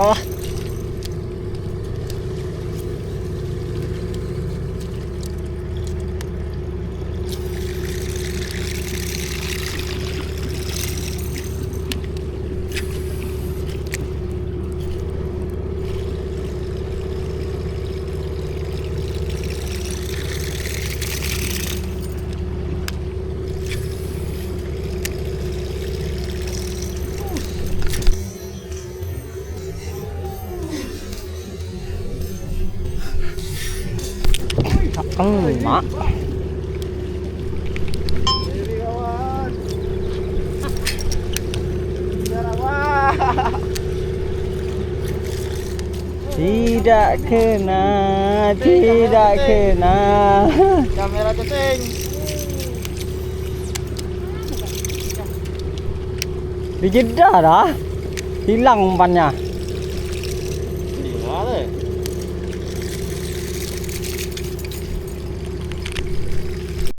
Oh. Mak. Jadi kawan. Kawan. Tidak kena, tidak kena. Kamera cacing. Di Jeddah dah. Hilang umpannya.